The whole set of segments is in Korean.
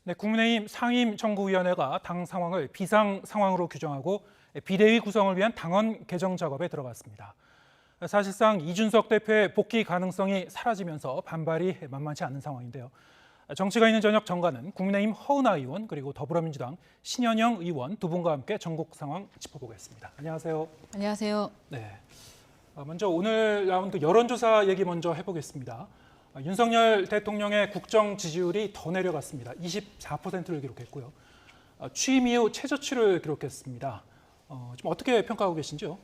네, 국민의힘 상임정부위원회가 당 상황을 비상 상황으로 규정하고 비대위 구성을 위한 당헌 개정 작업에 들어갔습니다. 사실상 이준석 대표의 복귀 가능성이 사라지면서 반발이 만만치 않은 상황인데요. 정치가 있는 저녁 정가는 국민의힘 허은하 의원 그리고 더불어민주당 신현영 의원 두 분과 함께 전국 상황 짚어보겠습니다. 안녕하세요. 안녕하세요. 네, 먼저 오늘 나온 그 여론조사 얘기 먼저 해보겠습니다. 윤석열 대통령의 국정 지지율이 더 내려갔습니다. 24%를 기록했고요. 취임 이후 최저치를 기록했습니다. 좀 어떻게 평가하고 계신지요?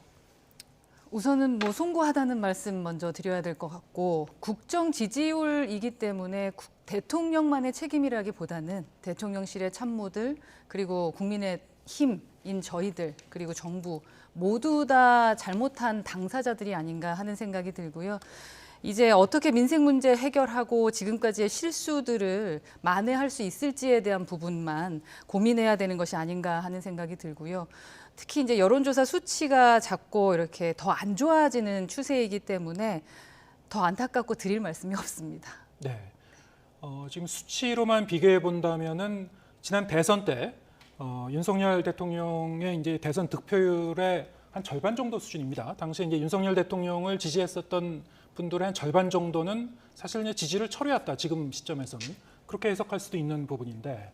우선은 송구하다는 말씀 먼저 드려야 될 것 같고, 국정 지지율이기 때문에 대통령만의 책임이라기보다는 대통령실의 참모들 그리고 국민의힘인 저희들 그리고 정부 모두 다 잘못한 당사자들이 아닌가 하는 생각이 들고요. 이제 어떻게 민생 문제 해결하고 지금까지의 실수들을 만회할 수 있을지에 대한 부분만 고민해야 되는 것이 아닌가 하는 생각이 들고요. 특히 이제 여론조사 수치가 자꾸 이렇게 더 안 좋아지는 추세이기 때문에 더 안타깝고 드릴 말씀이 없습니다. 네, 지금 수치로만 비교해 본다면은 지난 대선 때 윤석열 대통령의 이제 대선 득표율의 한 절반 정도 수준입니다. 당시 이제 윤석열 대통령을 지지했었던 분들의 한 절반 정도는 사실 이제 지지를 철회했다. 지금 시점에서는 그렇게 해석할 수도 있는 부분인데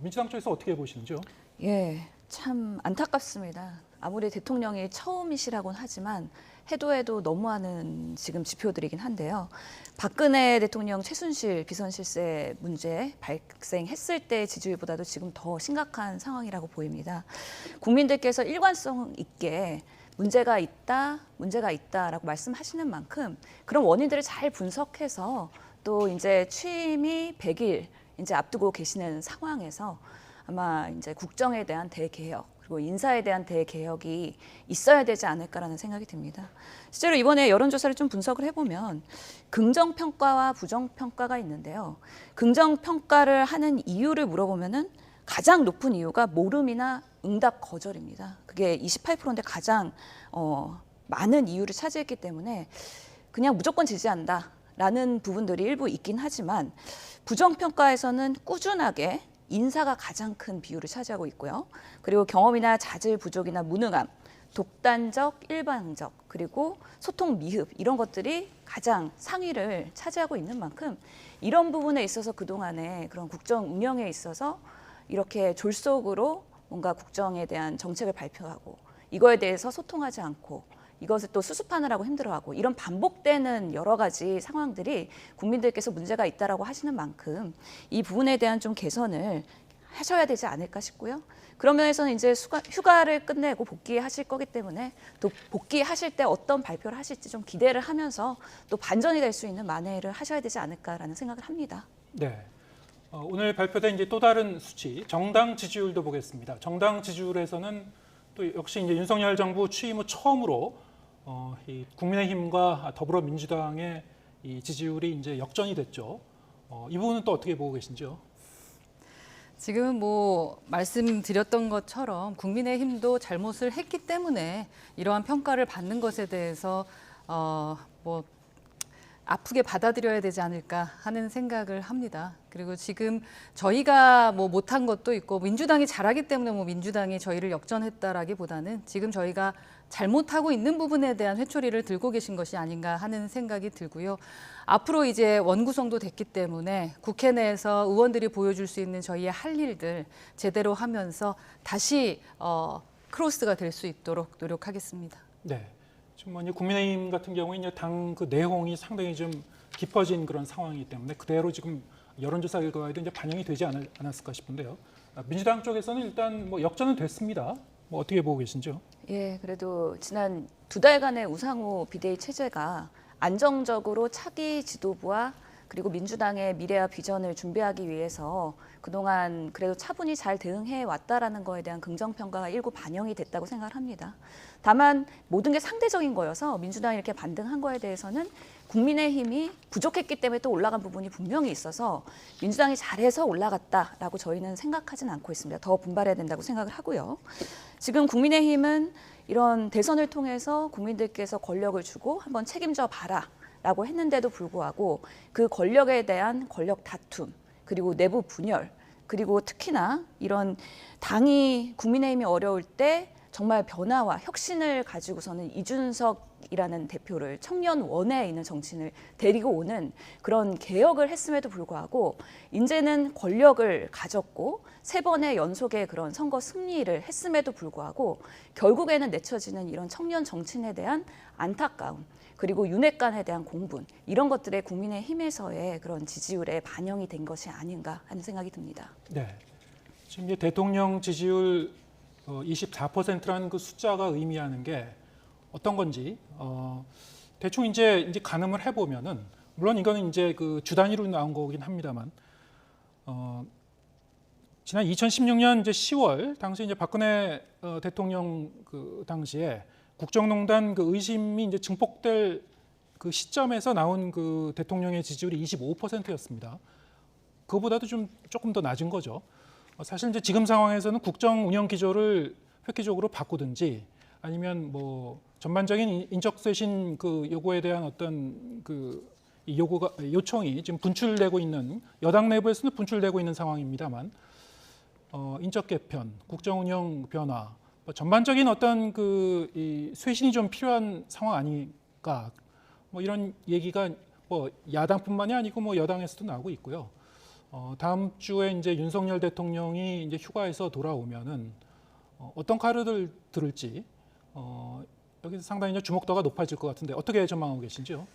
민주당 쪽에서 어떻게 보시는지요? 예, 참 안타깝습니다. 아무리 대통령이 처음이시라고는 하지만 해도 너무하는 지금 지표들이긴 한데요. 박근혜 대통령 최순실 비선실세 문제 발생했을 때 지지율보다도 지금 더 심각한 상황이라고 보입니다. 국민들께서 일관성 있게 문제가 있다라고 말씀하시는 만큼 그런 원인들을 잘 분석해서 또 이제 취임이 100일 이제 앞두고 계시는 상황에서 아마 이제 국정에 대한 대개혁 그리고 인사에 대한 대개혁이 있어야 되지 않을까라는 생각이 듭니다. 실제로 이번에 여론조사를 좀 분석을 해보면 긍정평가와 부정평가가 있는데요. 긍정평가를 하는 이유를 물어보면은 가장 높은 이유가 모름이나 응답 거절입니다. 그게 28%인데 가장 많은 이유를 차지했기 때문에 그냥 무조건 지지한다라는 부분들이 일부 있긴 하지만 부정평가에서는 꾸준하게 인사가 가장 큰 비율을 차지하고 있고요. 그리고 경험이나 자질 부족이나 무능함, 독단적, 일방적, 그리고 소통 미흡 이런 것들이 가장 상위를 차지하고 있는 만큼 이런 부분에 있어서 그동안의 그런 국정 운영에 있어서 이렇게 졸속으로 뭔가 국정에 대한 정책을 발표하고 이거에 대해서 소통하지 않고 이것을 또 수습하느라고 힘들어하고 이런 반복되는 여러 가지 상황들이 국민들께서 문제가 있다라고 하시는 만큼 이 부분에 대한 좀 개선을 하셔야 되지 않을까 싶고요. 그런 면에서는 이제 휴가를 끝내고 복귀하실 거기 때문에 또 복귀하실 때 어떤 발표를 하실지 좀 기대를 하면서 또 반전이 될 수 있는 만회를 하셔야 되지 않을까라는 생각을 합니다. 네. 오늘 발표된 이제 또 다른 수치, 정당 지지율도 보겠습니다. 정당 지지율에서는 또 역시 이제 윤석열 정부 취임 후 처음으로 이 국민의힘과 더불어민주당의 이 지지율이 이제 역전이 됐죠. 이 부분은 또 어떻게 보고 계신지요? 지금 말씀드렸던 것처럼 국민의힘도 잘못을 했기 때문에 이러한 평가를 받는 것에 대해서 아프게 받아들여야 되지 않을까 하는 생각을 합니다. 그리고 지금 저희가 못한 것도 있고 민주당이 잘하기 때문에 민주당이 저희를 역전했다라기보다는 지금 저희가 잘못하고 있는 부분에 대한 회초리를 들고 계신 것이 아닌가 하는 생각이 들고요. 앞으로 이제 원구성도 됐기 때문에 국회 내에서 의원들이 보여줄 수 있는 저희의 할 일들 제대로 하면서 다시 크로스가 될 수 있도록 노력하겠습니다. 네. 지금 국민의힘 같은 경우에 이제 당 그 내용이 상당히 좀 깊어진 그런 상황이기 때문에 그대로 지금 여론조사 결과에도 이제 반영이 되지 않았을까 싶은데요. 민주당 쪽에서는 일단 역전은 됐습니다. 어떻게 보고 계신지요? 예, 그래도 지난 2달간의 우상호 비대위 체제가 안정적으로 차기 지도부와 그리고 민주당의 미래와 비전을 준비하기 위해서 그동안 그래도 차분히 잘 대응해 왔다라는 거에 대한 긍정평가가 일부 반영이 됐다고 생각을 합니다. 다만 모든 게 상대적인 거여서 민주당이 이렇게 반등한 거에 대해서는 국민의힘이 부족했기 때문에 또 올라간 부분이 분명히 있어서 민주당이 잘해서 올라갔다라고 저희는 생각하진 않고 있습니다. 더 분발해야 된다고 생각을 하고요. 지금 국민의힘은 이런 대선을 통해서 국민들께서 권력을 주고 한번 책임져 봐라 라고 했는데도 불구하고 그 권력에 대한 권력 다툼 그리고 내부 분열 그리고 특히나 이런 당이 국민의힘이 어려울 때 정말 변화와 혁신을 가지고서는 이준석이라는 대표를 청년원에 있는 정치인을 데리고 오는 그런 개혁을 했음에도 불구하고 이제는 권력을 가졌고 3번의 연속의 그런 선거 승리를 했음에도 불구하고 결국에는 내쳐지는 이런 청년 정치인에 대한 안타까움, 그리고 윤핵관에 대한 공분, 이런 것들의 국민의힘에서의 그런 지지율에 반영이 된 것이 아닌가 하는 생각이 듭니다. 네. 지금 이제 대통령 지지율 24%라는 그 숫자가 의미하는 게 어떤 건지 대충 이제 가늠을 해보면은, 물론 이거는 이제 그 주 단위로 나온 거긴 합니다만, 지난 2016년 이제 10월 당시 이제 박근혜 대통령 그 당시에 국정농단 그 의심이 이제 증폭될 그 시점에서 나온 그 대통령의 지지율이 25%였습니다. 그거보다도 조금 더 낮은 거죠. 사실 이제 지금 상황에서는 국정 운영 기조를 획기적으로 바꾸든지, 아니면 뭐 전반적인 인적 쇄신 그 요구에 대한 어떤 그 요청이 지금 분출되고 있는, 여당 내부에서는 분출되고 있는 상황입니다만, 인적 개편, 국정 운영 변화, 뭐 전반적인 어떤 이 쇄신이 좀 필요한 상황 아닐까, 뭐 이런 얘기가 뭐 야당뿐만이 아니고 뭐 여당에서도 나오고 있고요. 다음 주에 이제 윤석열 대통령이 이제 휴가에서 돌아오면은 어떤 카드를 들을지 여기서 상당히 이제 주목도가 높아질 것 같은데, 어떻게 전망하고 계신지요?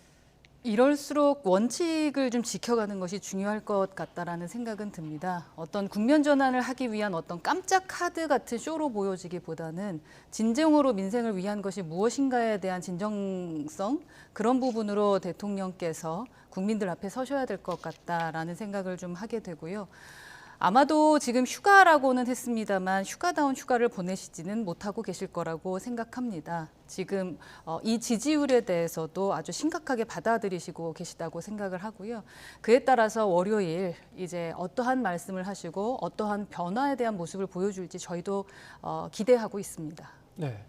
이럴수록 원칙을 좀 지켜가는 것이 중요할 것 같다라는 생각은 듭니다. 어떤 국면 전환을 하기 위한 어떤 깜짝 카드 같은 쇼로 보여지기보다는 진정으로 민생을 위한 것이 무엇인가에 대한 진정성, 그런 부분으로 대통령께서 국민들 앞에 서셔야 될 것 같다라는 생각을 좀 하게 되고요. 아마도 지금 휴가라고는 했습니다만 휴가다운 휴가를 보내시지는 못하고 계실 거라고 생각합니다. 지금 이 지지율에 대해서도 아주 심각하게 받아들이시고 계시다고 생각을 하고요. 그에 따라서 월요일 이제 어떠한 말씀을 하시고 어떠한 변화에 대한 모습을 보여줄지 저희도 기대하고 있습니다. 네.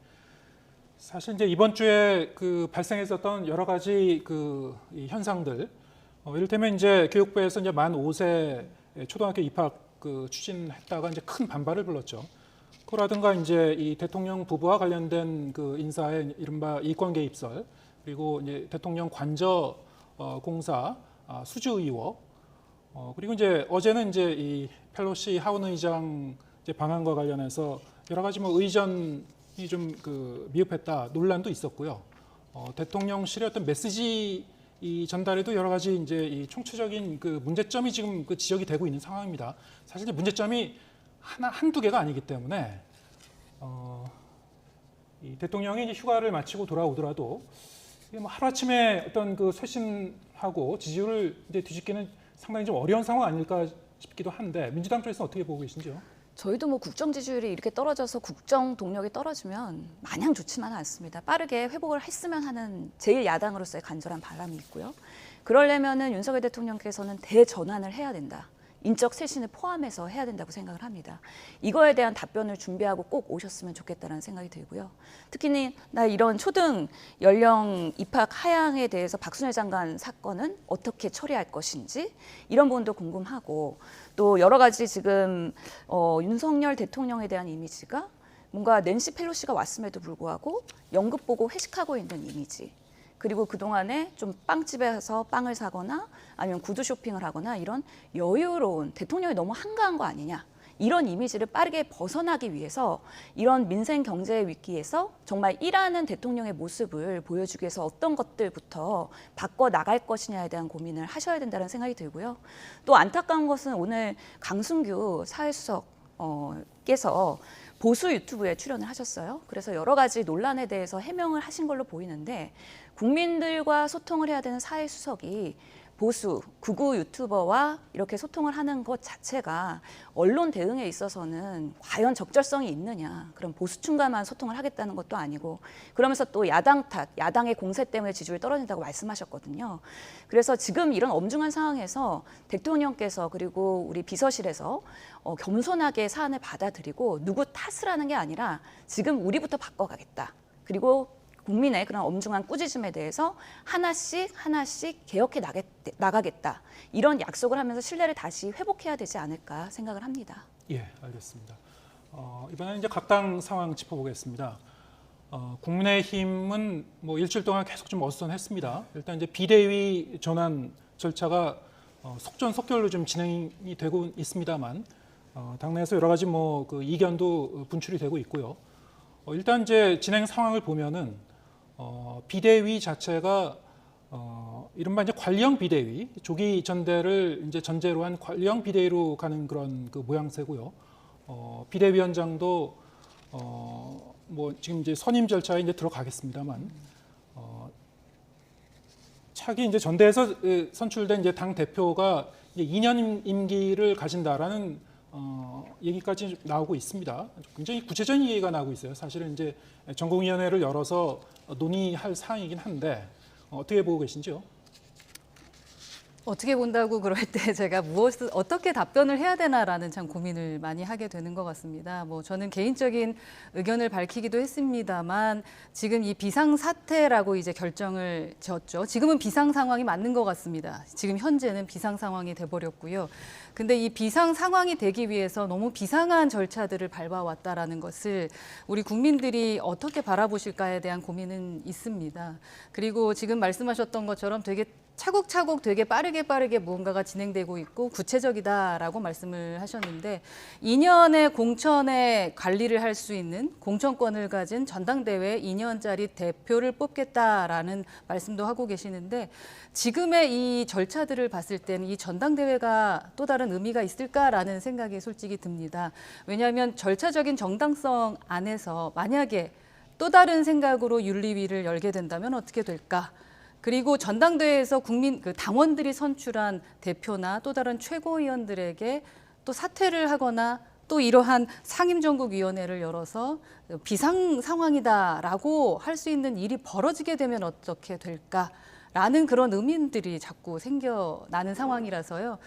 사실 이제 이번 주에 그 발생했었던 여러 가지 이 현상들, 이를테면 이제 교육부에서 이제 만 5세 초등학교 입학 추진했다가 이제 큰 반발을 불렀죠. 그라든가 이제 이 대통령 부부와 관련된 그 인사의 이른바 이권 개입설, 그리고 이제 대통령 관저 공사 수주 의혹, 그리고 이제 어제는 이제 이 펠로시 하원 의장 이제 방한과 관련해서 여러 가지 뭐 의전이 좀 미흡했다 논란도 있었고요. 대통령실의 어떤 메시지 이 전달에도 여러 가지 이제 이 총체적인 문제점이 지금 지적이 되고 있는 상황입니다. 사실 이제 문제점이 한두 개가 아니기 때문에 이 대통령이 이제 휴가를 마치고 돌아오더라도 이게 뭐 하루아침에 어떤 쇄신하고 지지율을 이제 뒤집기는 상당히 좀 어려운 상황 아닐까 싶기도 한데, 민주당 쪽에서는 어떻게 보고 계신지요? 저희도 뭐 국정 지지율이 이렇게 떨어져서 국정 동력이 떨어지면 마냥 좋지만은 않습니다. 빠르게 회복을 했으면 하는 제일 야당으로서의 간절한 바람이 있고요. 그러려면은 윤석열 대통령께서는 대전환을 해야 된다. 인적 쇄신을 포함해서 해야 된다고 생각을 합니다. 이거에 대한 답변을 준비하고 꼭 오셨으면 좋겠다는 생각이 들고요. 특히 나 이런 초등 연령 입학 하향에 대해서 박순애 장관 사건은 어떻게 처리할 것인지, 이런 부분도 궁금하고, 또 여러 가지 지금 윤석열 대통령에 대한 이미지가 뭔가 낸시 펠로시가 왔음에도 불구하고 연극 보고 회식하고 있는 이미지, 그리고 그동안에 좀 빵집에서 빵을 사거나 아니면 구두 쇼핑을 하거나 이런 여유로운, 대통령이 너무 한가한 거 아니냐, 이런 이미지를 빠르게 벗어나기 위해서 이런 민생 경제 위기에서 정말 일하는 대통령의 모습을 보여주기 위해서 어떤 것들부터 바꿔 나갈 것이냐에 대한 고민을 하셔야 된다는 생각이 들고요. 또 안타까운 것은 오늘 강승규 사회수석께서 보수 유튜브에 출연을 하셨어요. 그래서 여러 가지 논란에 대해서 해명을 하신 걸로 보이는데, 국민들과 소통을 해야 되는 사회수석이 보수, 극우 유튜버와 이렇게 소통을 하는 것 자체가 언론 대응에 있어서는 과연 적절성이 있느냐, 그런 보수층과만 소통을 하겠다는 것도 아니고, 그러면서 또 야당 탓, 야당의 공세 때문에 지지율이 떨어진다고 말씀하셨거든요. 그래서 지금 이런 엄중한 상황에서 대통령께서 그리고 우리 비서실에서 겸손하게 사안을 받아들이고 누구 탓을 하는 게 아니라 지금 우리부터 바꿔가겠다. 그리고 국민의 그런 엄중한 꾸짖음에 대해서 하나씩 개혁해 나가겠다. 이런 약속을 하면서 신뢰를 다시 회복해야 되지 않을까 생각을 합니다. 예, 알겠습니다. 이번에는 이제 각 당 상황 짚어보겠습니다. 국민의힘은 뭐 일주일 동안 계속 좀 어수선했습니다. 일단 이제 비대위 전환 절차가 속전속결로 좀 진행이 되고 있습니다만 당내에서 여러 가지 뭐 그 이견도 분출이 되고 있고요. 일단 이제 진행 상황을 보면은 비대위 자체가 이른바 이제 관리형 비대위, 조기 전대를 이제 전제로 한 관리형 비대위로 가는 그런 그 모양새고요. 비대위원장도 뭐 지금 이제 선임 절차에 이제 들어가겠습니다만 차기 이제 전대에서 선출된 이제 당 대표가 이제 2년 임기를 가진다라는 얘기까지 나오고 있습니다. 굉장히 구체적인 얘기가 나오고 있어요. 사실은 이제 전공위원회를 열어서 논의할 사항이긴 한데 어떻게 보고 계신지요? 어떻게 본다고 그럴 때 제가 무엇을 어떻게 답변을 해야 되나라는 참 고민을 많이 하게 되는 것 같습니다. 뭐 저는 개인적인 의견을 밝히기도 했습니다만 지금 이 비상 사태라고 이제 결정을 지었죠. 지금은 비상 상황이 맞는 것 같습니다. 지금 현재는 비상 상황이 돼버렸고요. 근데 이 비상 상황이 되기 위해서 너무 비상한 절차들을 밟아왔다라는 것을 우리 국민들이 어떻게 바라보실까에 대한 고민은 있습니다. 그리고 지금 말씀하셨던 것처럼 되게 차곡차곡 되게 빠르게 무언가가 진행되고 있고 구체적이다라고 말씀을 하셨는데 2년의 공천의 관리를 할 수 있는 공천권을 가진 전당대회 2년짜리 대표를 뽑겠다라는 말씀도 하고 계시는데 지금의 이 절차들을 봤을 때는 이 전당대회가 또 다른 의미가 있을까라는 생각이 솔직히 듭니다. 왜냐하면 절차적인 정당성 안에서 만약에 또 다른 생각으로 윤리위를 열게 된다면 어떻게 될까? 그리고 전당대회에서 당원들이 선출한 대표나 또 다른 최고위원들에게 또 사퇴를 하거나 또 이러한 상임정국위원회를 열어서 비상 상황이다라고 할 수 있는 일이 벌어지게 되면 어떻게 될까라는 그런 의문들이 자꾸 생겨나는 상황이라서요.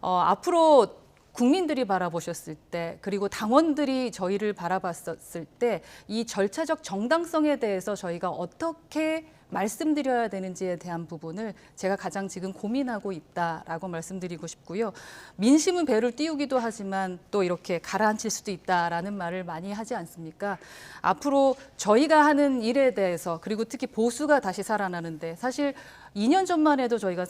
앞으로 국민들이 바라보셨을 때 그리고 당원들이 저희를 바라봤었을 때 이 절차적 정당성에 대해서 저희가 어떻게 말씀드려야 되는지에 대한 부분을 제가 가장 지금 고민하고 있다라고 말씀드리고 싶고요. 민심은 배를 띄우기도 하지만 또 이렇게 가라앉힐 수도 있다라는 말을 많이 하지 않습니까? 앞으로 저희가 하는 일에 대해서 그리고 특히 보수가 다시 살아나는데 사실 2년 전만 해도 저희가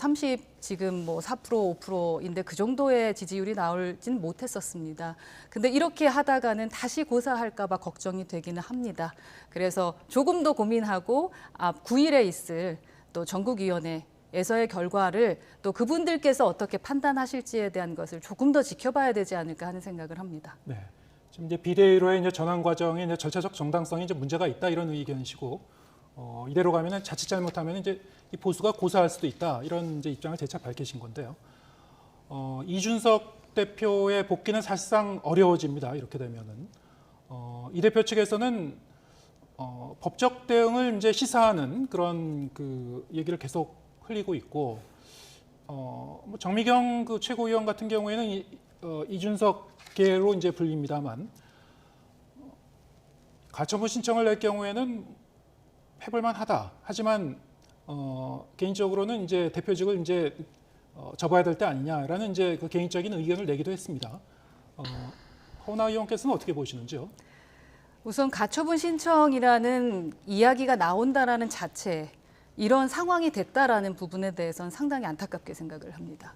지금 뭐 4%, 5%인데 그 정도의 지지율이 나올지는 못했었습니다. 근데 이렇게 하다가는 다시 고사할까 봐 걱정이 되기는 합니다. 그래서 조금 더 고민하고 9일에 있을 또 전국위원회에서의 결과를 또 그분들께서 어떻게 판단하실지에 대한 것을 조금 더 지켜봐야 되지 않을까 하는 생각을 합니다. 네. 지금 이제 비대위로의 이제 전환 과정에 이제 절차적 정당성이 이제 문제가 있다 이런 의견이시고 이대로 가면은 자칫 잘못하면 이제 이 보수가 고사할 수도 있다 이런 이제 입장을 재차 밝히신 건데요. 이준석 대표의 복귀는 사실상 어려워집니다. 이렇게 되면은 이 대표 측에서는 법적 대응을 이제 시사하는 그런 그 얘기를 계속 흘리고 있고 뭐 정미경 그 최고위원 같은 경우에는 이준석계로 이제 불립니다만 가처분 신청을 낼 경우에는 해볼만하다. 하지만 개인적으로는 이제 대표직을 이제 접어야 될 때 아니냐라는 이제 그 개인적인 의견을 내기도 했습니다. 허은하 의원께서는 어떻게 보시는지요? 우선 가처분 신청이라는 이야기가 나온다라는 자체, 이런 상황이 됐다라는 부분에 대해서는 상당히 안타깝게 생각을 합니다.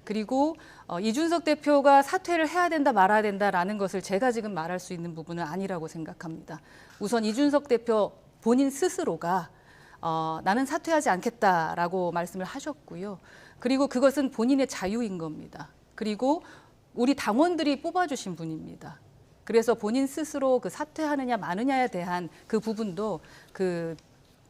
그리고 이준석 대표가 사퇴를 해야 된다 말아야 된다라는 것을 제가 지금 말할 수 있는 부분은 아니라고 생각합니다. 우선 이준석 대표 본인 스스로가 나는 사퇴하지 않겠다라고 말씀을 하셨고요. 그리고 그것은 본인의 자유인 겁니다. 그리고 우리 당원들이 뽑아주신 분입니다. 그래서 본인 스스로 그 사퇴하느냐 마느냐에 대한 그 부분도 그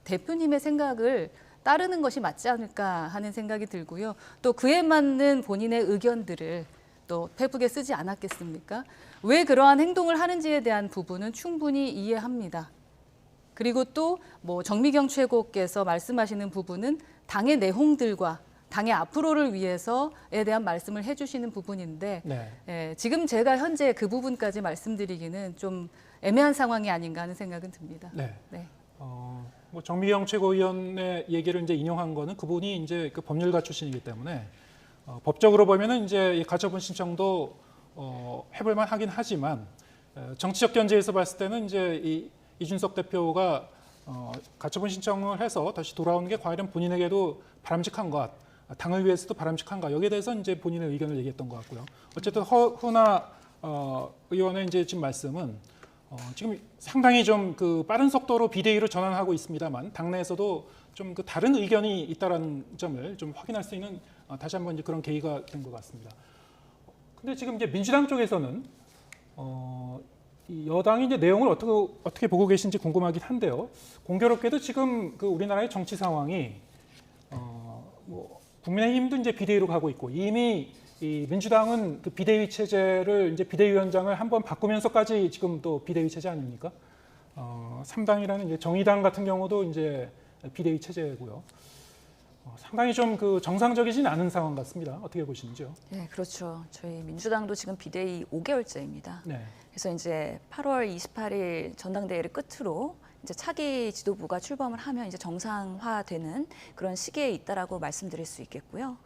대표님의 생각을 따르는 것이 맞지 않을까 하는 생각이 들고요. 또 그에 맞는 본인의 의견들을 또 페북에 쓰지 않았겠습니까? 왜 그러한 행동을 하는지에 대한 부분은 충분히 이해합니다. 그리고 또 뭐 정미경 최고께서 말씀하시는 부분은 당의 내홍들과 당의 앞으로를 위해서에 대한 말씀을 해주시는 부분인데 네. 지금 제가 현재 그 부분까지 말씀드리기는 좀 애매한 상황이 아닌가 하는 생각은 듭니다. 네. 네. 뭐 정미경 최고위원의 얘기를 이제 인용한 거는 그분이 이제 그 법률가 출신이기 때문에 법적으로 보면은 이제 이 가처분 신청도 해볼만 하긴 하지만 정치적 견제에서 봤을 때는 이제 이준석 대표가 가처분 신청을 해서 다시 돌아오는 게 과연 본인에게도 바람직한 것, 당을 위해서도 바람직한가 여기에 대해서 이제 본인의 의견을 얘기했던 것 같고요. 어쨌든 허은하 의원의 이제 지금 말씀은 지금 상당히 좀 그 빠른 속도로 비대위로 전환하고 있습니다만 당내에서도 좀 그 다른 의견이 있다라는 점을 좀 확인할 수 있는 다시 한번 이제 그런 계기가 된 것 같습니다. 근데 지금 이제 민주당 쪽에서는 이 여당이 이제 내용을 어떻게 보고 계신지 궁금하긴 한데요. 공교롭게도 지금 그 우리나라의 정치 상황이 뭐 국민의힘도 이제 비대위로 가고 있고 이미 이 민주당은 그 비대위 체제를 이제 비대위원장을 한번 바꾸면서까지 지금 또 비대위 체제 아닙니까? 3당이라는 이제 정의당 같은 경우도 이제 비대위 체제고요. 상당히 좀 그 정상적이진 않은 상황 같습니다. 어떻게 보시는지요? 네, 그렇죠. 저희 민주당도 지금 비대위 5개월째입니다. 네. 그래서 이제 8월 28일 전당대회를 끝으로 이제 차기 지도부가 출범을 하면 이제 정상화되는 그런 시기에 있다라고 말씀드릴 수 있겠고요.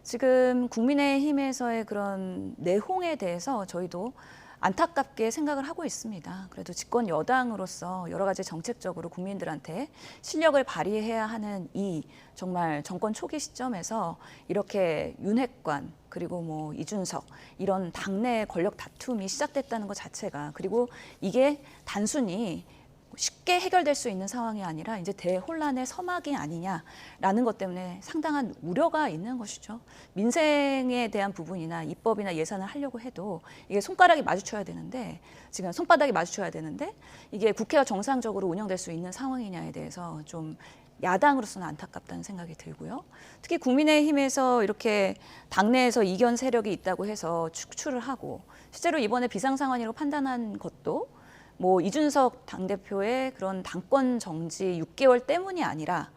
지금 국민의힘에서의 그런 내홍에 대해서 저희도 안타깝게 생각을 하고 있습니다. 그래도 집권 여당으로서 여러 가지 정책적으로 국민들한테 실력을 발휘해야 하는 이 정말 정권 초기 시점에서 이렇게 윤핵관 그리고 뭐 이준석 이런 당내 권력 다툼이 시작됐다는 것 자체가 그리고 이게 단순히 쉽게 해결될 수 있는 상황이 아니라 이제 대혼란의 서막이 아니냐라는 것 때문에 상당한 우려가 있는 것이죠. 민생에 대한 부분이나 입법이나 예산을 하려고 해도 이게 손가락이 마주쳐야 되는데 지금 손바닥이 마주쳐야 되는데 이게 국회가 정상적으로 운영될 수 있는 상황이냐에 대해서 좀 야당으로서는 안타깝다는 생각이 들고요. 특히 국민의힘에서 이렇게 당내에서 이견 세력이 있다고 해서 축출을 하고 실제로 이번에 비상상황이라고 판단한 것도 뭐 이준석 당대표의 그런 당권 정지 6개월 때문이 아니라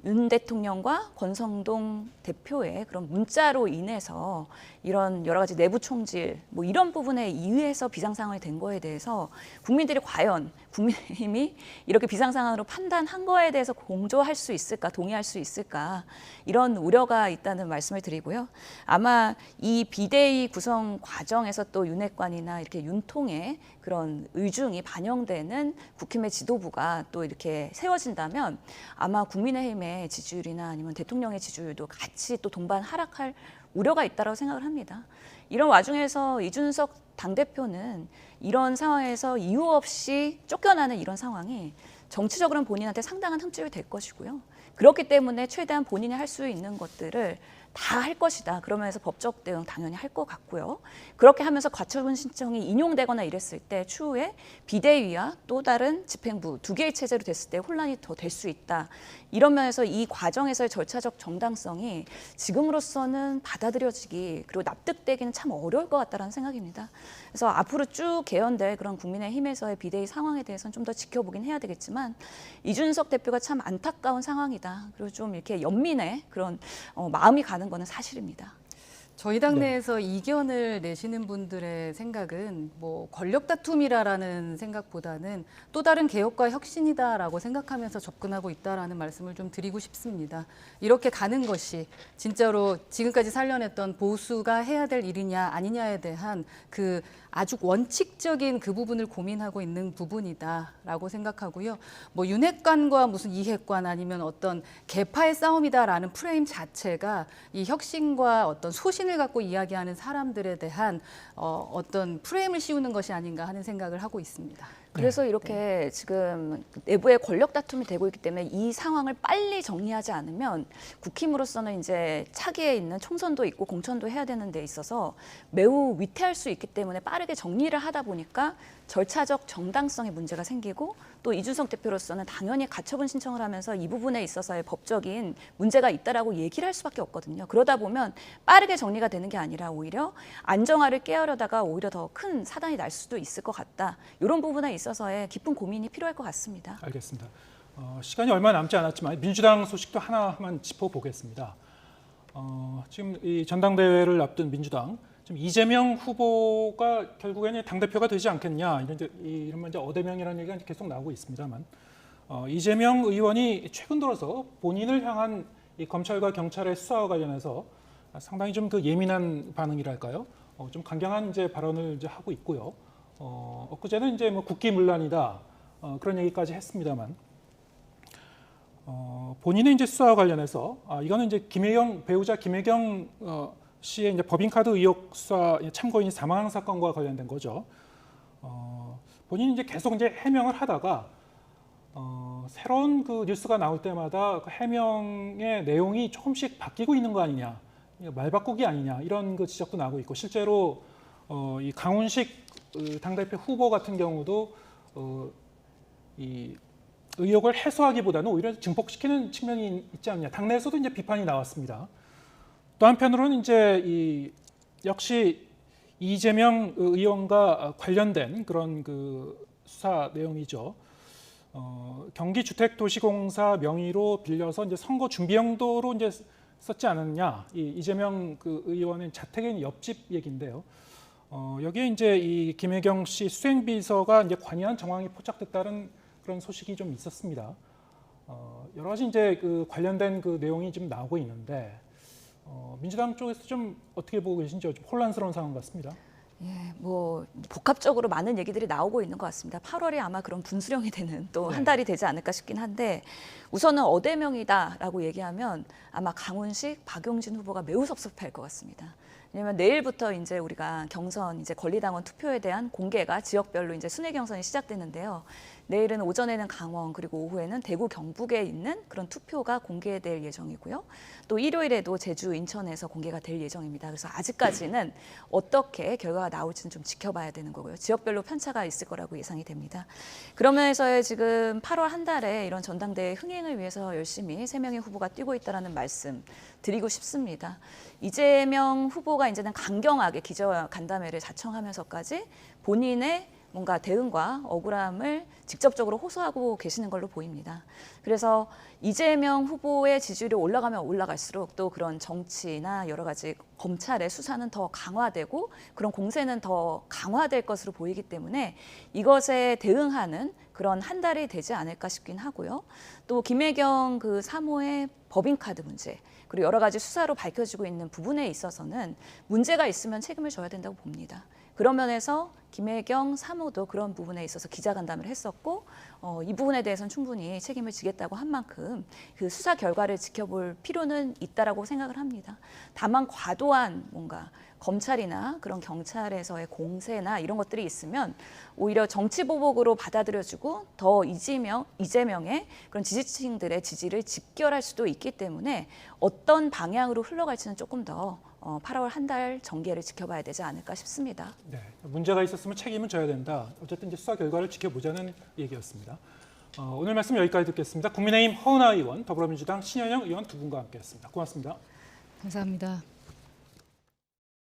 윤 대통령과 권성동 대표의 그런 문자로 인해서 이런 여러 가지 내부 총질 뭐 이런 부분에 의해서 비상상황이 된 거에 대해서 국민들이 과연 국민의힘이 이렇게 비상상황으로 판단한 거에 대해서 공조할 수 있을까, 동의할 수 있을까 이런 우려가 있다는 말씀을 드리고요. 아마 이 비대위 구성 과정에서 또 윤핵관이나 이렇게 윤통의 그런 의중이 반영되는 국힘의 지도부가 또 이렇게 세워진다면 아마 국민의힘의 지지율이나 아니면 대통령의 지지율도 같이 또 동반 하락할 우려가 있다고 생각을 합니다. 이런 와중에서 이준석 당대표는 이런 상황에서 이유 없이 쫓겨나는 이런 상황이 정치적으로는 본인한테 상당한 흠집이 될 것이고요. 그렇기 때문에 최대한 본인이 할 수 있는 것들을 다 할 것이다. 그러면서 법적 대응 당연히 할 것 같고요. 그렇게 하면서 가처분 신청이 인용되거나 이랬을 때 추후에 비대위와 또 다른 집행부 두 개의 체제로 됐을 때 혼란이 더 될 수 있다. 이런 면에서 이 과정에서의 절차적 정당성이 지금으로서는 받아들여지기 그리고 납득되기는 참 어려울 것 같다는 생각입니다. 그래서 앞으로 쭉 개헌될 그런 국민의힘에서의 비대위 상황에 대해서는 좀 더 지켜보긴 해야 되겠지만 이준석 대표가 참 안타까운 상황이다. 그리고 좀 이렇게 연민의 그런 마음이 가는 거는 사실입니다. 저희 당내에서 이견을 내시는 분들의 생각은 뭐 권력 다툼이라는 생각보다는 또 다른 개혁과 혁신이다라고 생각하면서 접근하고 있다라는 말씀을 좀 드리고 싶습니다. 이렇게 가는 것이 진짜로 지금까지 살려냈던 보수가 해야 될 일이냐 아니냐에 대한 그 아주 원칙적인 그 부분을 고민하고 있는 부분이다라고 생각하고요. 뭐 윤핵관과 무슨 이핵관 아니면 어떤 계파의 싸움이다라는 프레임 자체가 이 혁신과 어떤 소신을 갖고 이야기하는 사람들에 대한 어떤 프레임을 씌우는 것이 아닌가 하는 생각을 하고 있습니다. 그래서 이렇게 지금 내부의 권력 다툼이 되고 있기 때문에 이 상황을 빨리 정리하지 않으면 국힘으로서는 이제 차기에 있는 총선도 있고 공천도 해야 되는 데 있어서 매우 위태할 수 있기 때문에 빠르게 정리를 하다 보니까 절차적 정당성의 문제가 생기고 또 이준석 대표로서는 당연히 가처분 신청을 하면서 이 부분에 있어서의 법적인 문제가 있다라고 얘기를 할 수밖에 없거든요. 그러다 보면 빠르게 정리가 되는 게 아니라 오히려 안정화를 깨하려다가 오히려 더 큰 사단이 날 수도 있을 것 같다. 이런 부분에 있어서의 깊은 고민이 필요할 것 같습니다. 알겠습니다. 시간이 얼마 남지 않았지만 민주당 소식도 하나만 짚어보겠습니다. 지금 이 전당대회를 앞둔 민주당 지금 이재명 후보가 결국에는 당대표가 되지 않겠냐 이런 이제 어대명이라는 얘기가 계속 나오고 있습니다만 이재명 의원이 최근 들어서 본인을 향한 이 검찰과 경찰의 수사와 관련해서 상당히 좀 그 예민한 반응이랄까요? 좀 강경한 이제 발언을 이제 하고 있고요. 엊그제는 이제 뭐 국기문란이다 그런 얘기까지 했습니다만 본인의 이제 수사와 관련해서 이거는 이제 김혜경 배우자 김혜경 씨의 이제 법인카드 의혹 수사 참고인이 사망한 사건과 관련된 거죠. 본인이 이제 계속 이제 해명을 하다가 새로운 그 뉴스가 나올 때마다 그 해명의 내용이 조금씩 바뀌고 있는 거 아니냐, 말 바꾸기 아니냐 이런 그 지적도 나오고 있고 실제로 이 강훈식 당대표 후보 같은 경우도 이 의혹을 해소하기보다는 오히려 증폭시키는 측면이 있지 않느냐. 당내에서도 이제 비판이 나왔습니다. 또 한편으로는 이제 이 역시 이재명 의원과 관련된 그런 그 수사 내용이죠. 경기주택도시공사 명의로 빌려서 이제 선거 준비용도로 이제 썼지 않았냐. 이재명 그 의원의 자택에 있는 옆집 얘기인데요. 여기에 이제 이 김혜경 씨 수행비서가 이제 관여한 정황이 포착됐다는 그런 소식이 좀 있었습니다. 여러 가지 이제 그 관련된 그 내용이 좀 나오고 있는데 민주당 쪽에서 좀 어떻게 보고 계신지 좀 혼란스러운 상황 같습니다. 예, 뭐 복합적으로 많은 얘기들이 나오고 있는 것 같습니다. 8월에 아마 그런 분수령이 되는 또 한 달이 되지 않을까 싶긴 한데 우선은 어대명이다라고 얘기하면 아마 강훈식, 박용진 후보가 매우 섭섭할 것 같습니다. 왜냐하면 내일부터 이제 우리가 경선 이제 권리당원 투표에 대한 공개가 지역별로 이제 순회 경선이 시작되는데요. 내일은 오전에는 강원 그리고 오후에는 대구 경북에 있는 그런 투표가 공개될 예정이고요. 또 일요일에도 제주 인천에서 공개가 될 예정입니다. 그래서 아직까지는 어떻게 결과가 나올지는 좀 지켜봐야 되는 거고요. 지역별로 편차가 있을 거라고 예상이 됩니다. 그러면서 지금 8월 한 달에 이런 전당대회 흥행을 위해서 열심히 3명의 후보가 뛰고 있다는 말씀 드리고 싶습니다. 이재명 후보가 이제는 강경하게 기자간담회를 자청하면서까지 본인의 뭔가 대응과 억울함을 직접적으로 호소하고 계시는 걸로 보입니다. 그래서 이재명 후보의 지지율이 올라가면 올라갈수록 또 그런 정치나 여러 가지 검찰의 수사는 더 강화되고 그런 공세는 더 강화될 것으로 보이기 때문에 이것에 대응하는 그런 한 달이 되지 않을까 싶긴 하고요. 또 김혜경 그 사모의 법인카드 문제 그리고 여러 가지 수사로 밝혀지고 있는 부분에 있어서는 문제가 있으면 책임을 져야 된다고 봅니다. 그런 면에서 김혜경 사모도 그런 부분에 있어서 기자간담회를 했었고 이 부분에 대해서는 충분히 책임을 지겠다고 한 만큼 그 수사 결과를 지켜볼 필요는 있다라고 생각을 합니다. 다만 과도한 뭔가 검찰이나 그런 경찰에서의 공세나 이런 것들이 있으면 오히려 정치 보복으로 받아들여지고 더 이재명의 그런 지지층들의 지지를 집결할 수도 있기 때문에 어떤 방향으로 흘러갈지는 조금 더 8월 한 달 정계를 지켜봐야 되지 않을까 싶습니다. 네, 문제가 있었으면 책임은 져야 된다. 어쨌든 이제 수사 결과를 지켜보자는 얘기였습니다. 오늘 말씀 여기까지 듣겠습니다. 국민의힘 허은하 의원, 더불어민주당 신현영 의원 두 분과 함께했습니다. 고맙습니다. 감사합니다.